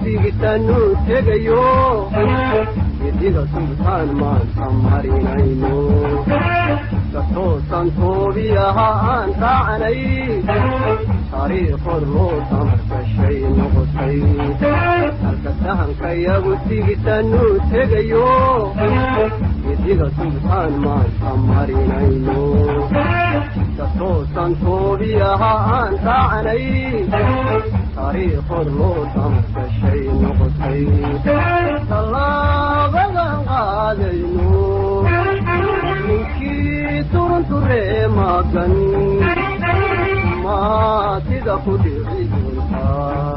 tigitanu tegayo idiga sultaan maan samarinayno katoosan toobiyaha aan raacanay taariikhod loo tamarkashay noqotay halka sahankayagu tigitanu tegayo idiga sultaan maan samarinayno katoosan toobiyaha aan raacanay taariikhod loo tamarkashay noqotay tallaabadan qaadayno ninkii turunturee magan maatida ku dhici doontaa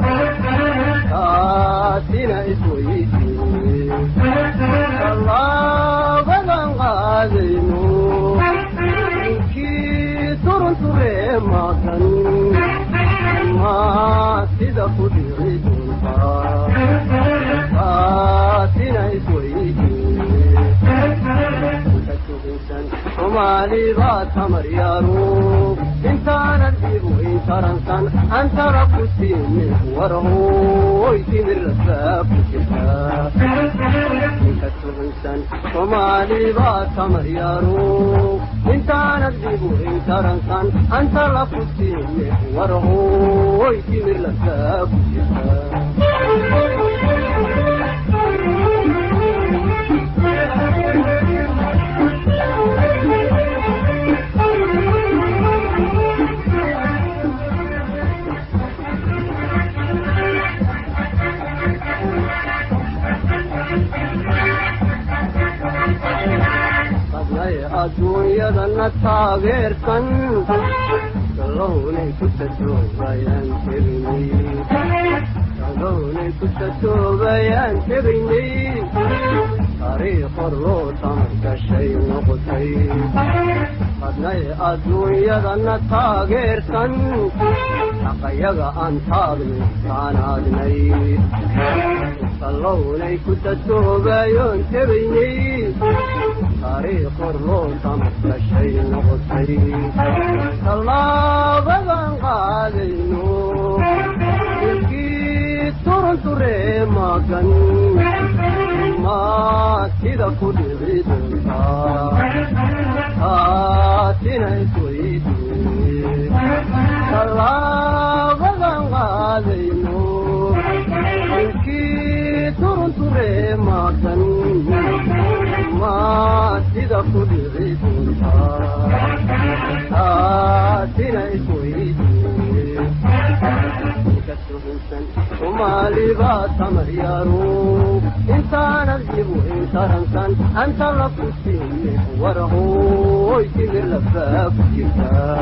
taasina isweydiine tallaabadan qaadayno ninkii turunturee magan maatida ku dhici doontaa taasina isweydiine Somali baa tamar yaaru intaanan dhibu intaransan antara ku siine warhooy timirrasaa ku jirtaa inka tuhunsan Somali baa tamar yaaru intaanan dhibu intaransan antara ku siine warhooy timirrasaa ku jirtaa adduunyadana taageersan gallownay ku tatoobayaan tegaynay taariikhod loo tamarkashay noqotay hadnay adduunyadana taageersan xaqayaga aan taagnay taanaadnay gallownay ku tatoobayoon tegaynay taariikhod loo tamarkashay noqotay tallaabadan qaadayno ninkii turunturee magan maatida ku dhici doontaa taasina isweydiine tallaabadan qaadayno ninkii turunturee magan maatida ku dhici doontaa taasina isweydiine inka tuhunsan Somali baa tamar yaaru intaanan dhibu intaransan anta la ku siine warhooy timirrasaa ku jirtaa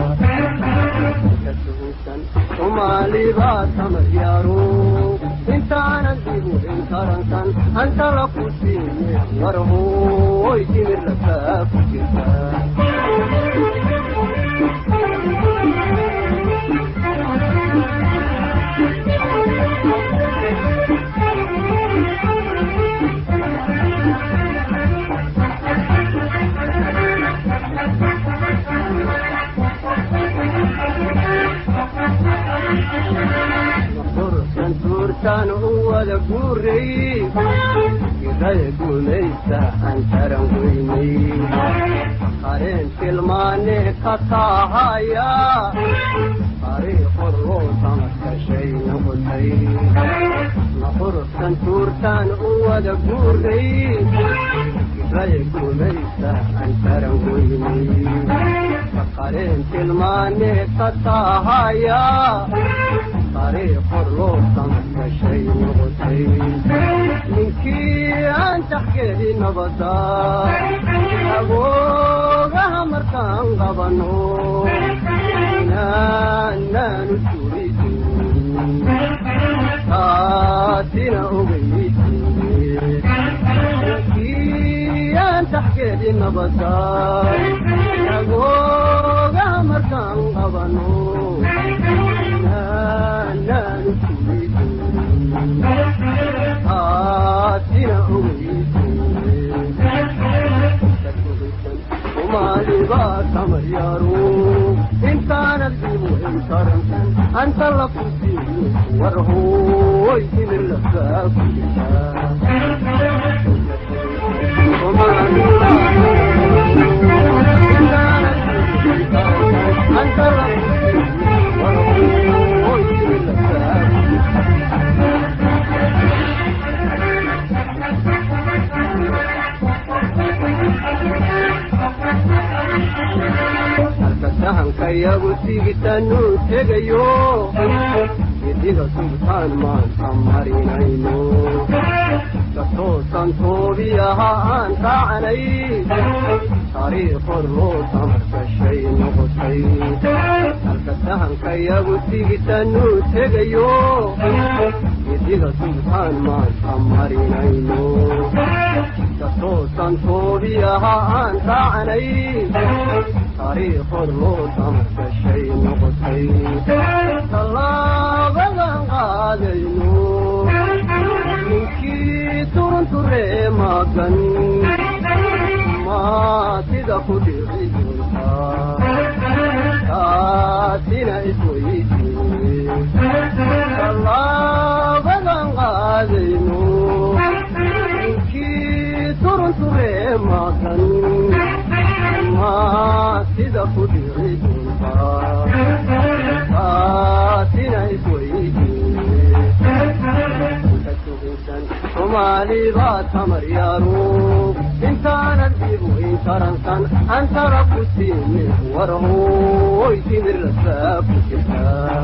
inka tuhunsan Somali baa tamar yaaru intaanan dhibu intaransan anta la ku siine warhooy timirrasaa ku jirtaa turtan wada guuray gidaya guulaysa aan taran weynay qareen tilmaane ka taahaya taariikhod loo tamarkashay noqotay turtan wada guuray gidaya guulaysa aan taran weynay qareen tilmaane ka taahaya taariikhod loo tamarkashay noqotay ninkii aan taxkeedii nabada agoogaha markaan qabano inaanaanu turidin taasina ogeysiine ninkii aan taxkeedii nabada agoogaha markaan qabano taasina ogeysiine Somali baa tamar yaaru intaanan dhibu intaransan أنت لفظي ورهوي من لفاف أنت لفظي ورهوي من لفاف halkasahanka yagu sigitanu tegayo idiga sultaan maanta marinayno katoosan toobiyaha aan raacanay taariikhor loo tamarkashay noqotay halkasahanka yagu sigitanu tegayo idiga sultaan maanta marinayno katoosan toobiyaha aan raacanay taariikhor loo tamarkashay noqotay tallaabadan qaadayno ninkii turunturee magan maatida ku dhici doontaa taasina isweydiine tallaabadan qaadayno ninkii turunturee magan sida ku dhici doontaa taasina isweydiine ka sugaysan soomaali baa tamar yaaro intaanan dibu intaransan antara ku siinin warhooy timir lasaa ku jirtaa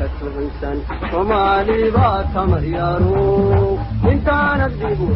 ka sugaysan soomaali baa tamar yaaro intaanan dibu